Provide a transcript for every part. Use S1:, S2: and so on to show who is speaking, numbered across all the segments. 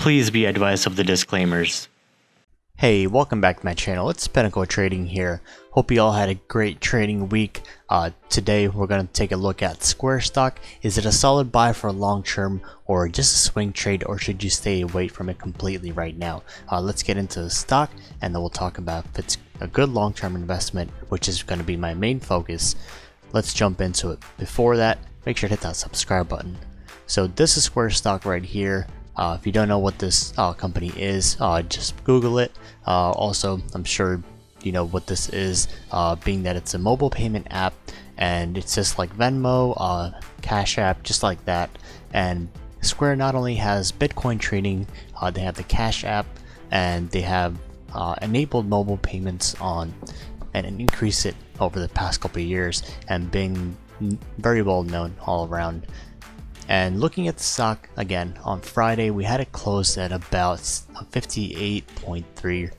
S1: Please be advised of the disclaimers.
S2: Hey, welcome back to my channel. It's Pinnacle Trading here. Hope you all had a great trading week. Today we're going to take a look at Square stock. Is it a solid buy for long term or just a swing trade, or should you stay away from it completely right now? Let's get into the stock and then we'll talk about if it's a good long term investment, which is going to be my main focus. Let's jump into it. Before that, make sure to hit that subscribe button. So this is Square stock right here. If you don't know what this company is, just Google it. Also, I'm sure you know what this is, being that it's a mobile payment app, and it's just like Venmo, Cash App, just like that. And Square not only has Bitcoin trading, they have the Cash App, and they have enabled mobile payments on and increase it over the past couple of years, and being very well known all around. And looking at the stock again on Friday, we had it closed at about 58.3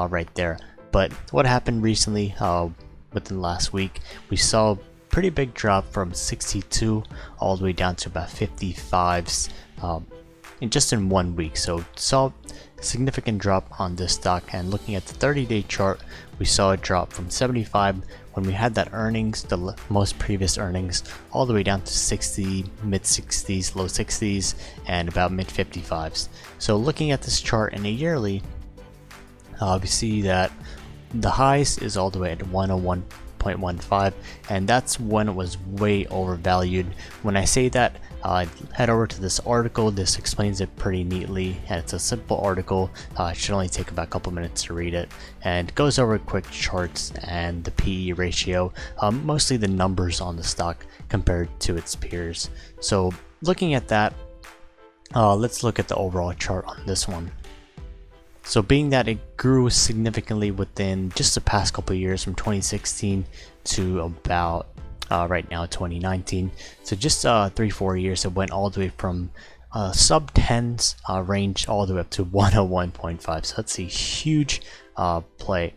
S2: right there. But what happened recently, within the last week, we saw a pretty big drop from 62 all the way down to about 55s just in 1 week. So saw a significant drop on this stock. And looking at the 30-day chart, we saw a drop from 75 when we had that earnings, the most previous earnings, all the way down to 60, mid 60s, low 60s, and about mid 55s. So looking at this chart in a yearly, we see that the highs is all the way at 101.15, and that's when it was way overvalued. When I say that, head over to this article. This explains it pretty neatly, and it's a simple article. It should only take about a couple minutes to read it, and it goes over quick charts and the PE ratio, mostly the numbers on the stock compared to its peers. So looking at that, let's look at the overall chart on this one. So being that it grew significantly within just the past couple of years, from 2016 to about right now 2019, so just 3-4 years, it went all the way from sub 10s range all the way up to 101.5. so that's a huge play,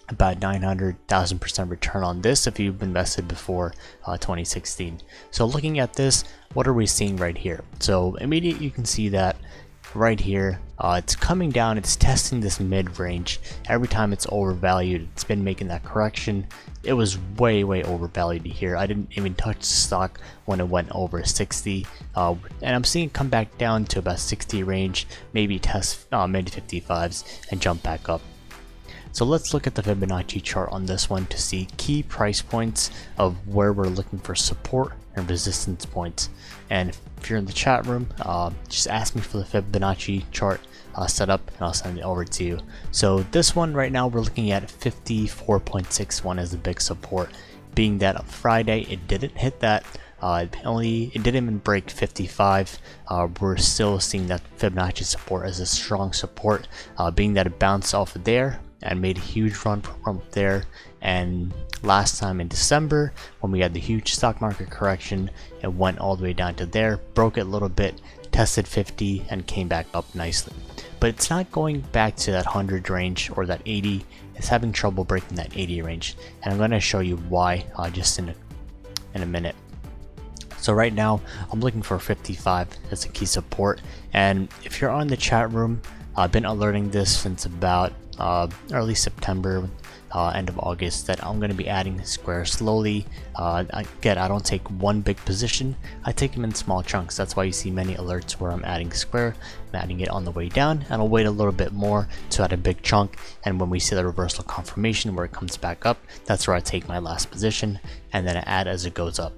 S2: about 900,000% return on this if you've invested before 2016. So looking at this, what are we seeing right here? So immediately you can see that right here, it's coming down, it's testing this mid-range. Every time it's overvalued, it's been making that correction. It was way overvalued here. I didn't even touch the stock when it went over 60, and I'm seeing it come back down to about 60 range, maybe test mid 55s and jump back up. So let's look at the Fibonacci chart on this one to see key price points of where we're looking for support and resistance points. And if you're in the chat room, just ask me for the Fibonacci chart setup, and I'll send it over to you. So this one right now, we're looking at 54.61 as a big support, being that on Friday it didn't hit that. It didn't even break 55. We're still seeing that Fibonacci support as a strong support, being that it bounced off of there and made a huge run from there. And last time in December, when we had the huge stock market correction, it went all the way down to there, broke it a little bit, tested 50, and came back up nicely. But it's not going back to that 100 range or that 80. It's having trouble breaking that 80 range, and I'm going to show you why just in a minute. So right now, I'm looking for 55 as a key support. And if you're on the chat room, I've been alerting this since about early September, end of August, that I'm going to be adding Square slowly. Again, I don't take one big position, I take them in small chunks. That's why you see many alerts where I'm adding Square. I'm adding it on the way down, and I'll wait a little bit more to add a big chunk, and when we see the reversal confirmation where it comes back up, that's where I take my last position, and then I add as it goes up.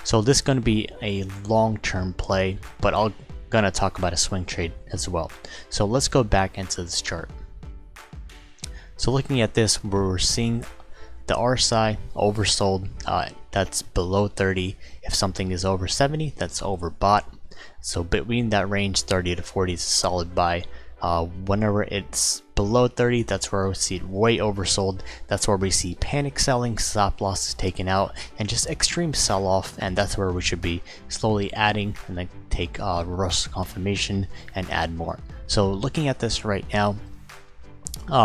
S2: So this is going to be a long-term play, but I'm going to talk about a swing trade as well. So let's go back into this chart. So looking at this, we're seeing the RSI oversold, that's below 30. If something is over 70, that's overbought. So between that range, 30 to 40 is a solid buy. Whenever it's below 30, that's where we see it way oversold. That's where we see panic selling, stop losses taken out, and just extreme sell off. And that's where we should be slowly adding, and then take reverse confirmation and add more. So looking at this right now,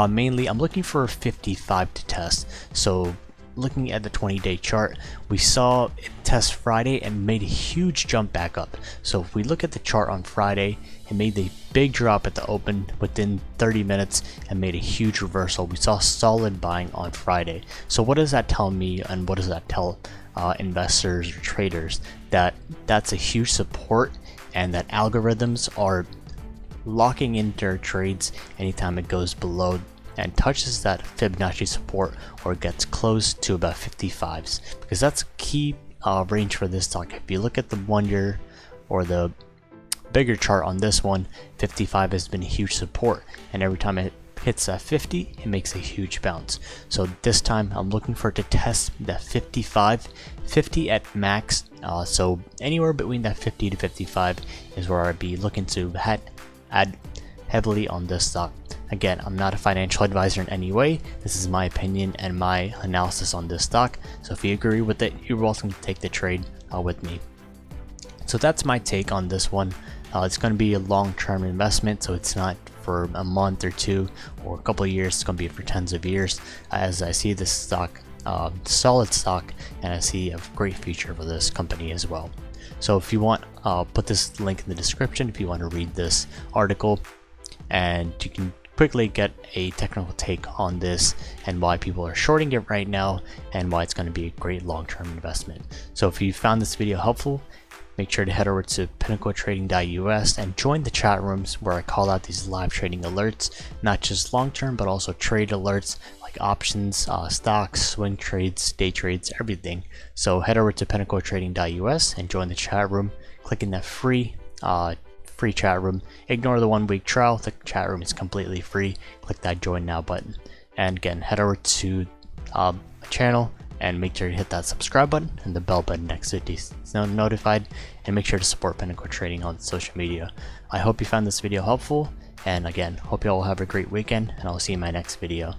S2: mainly I'm looking for 55 to test. So looking at the 20-day chart, we saw it test Friday and made a huge jump back up. So if we look at the chart on Friday, it made the big drop at the open within 30 minutes and made a huge reversal. We saw solid buying on Friday. So what does that tell me, and what does that tell investors or traders? That's a huge support, and that algorithms are locking in their trades anytime it goes below and touches that Fibonacci support or gets close to about 55s, because that's a key range for this stock. If you look at the 1 year or the bigger chart on this one, 55 has been a huge support, and every time it hits that 50, it makes a huge bounce. So this time I'm looking for it to test that 55, 50 at max. So anywhere between that 50 to 55 is where I'd be looking to add heavily on this stock. Again, I'm not a financial advisor in any way. This is my opinion and my analysis on this stock. So if you agree with it, you're welcome to take the trade with me. So that's my take on this one. It's going to be a long-term investment, so it's not for a month or two or a couple of years. It's going to be for tens of years, as I see this stock solid stock, and I see a great future for this company as well. So if you want, I'll put this link in the description if you want to read this article, and you can quickly get a technical take on this and why people are shorting it right now and why it's going to be a great long-term investment. So if you found this video helpful, make sure to head over to pinnacletrading.us and join the chat rooms where I call out these live trading alerts, not just long-term but also trade alerts like options, stocks, swing trades, day trades, everything. So head over to pinnacletrading.us and join the chat room. Click in that free chat room. Ignore the 1 week trial. The chat room is completely free. Click that join now button. And again, head over to my channel and make sure to hit that subscribe button and the bell button next to it to be notified, and make sure to support Pinnacle Trading on social media. I hope you found this video helpful, and again, hope you all have a great weekend, and I'll see you in my next video.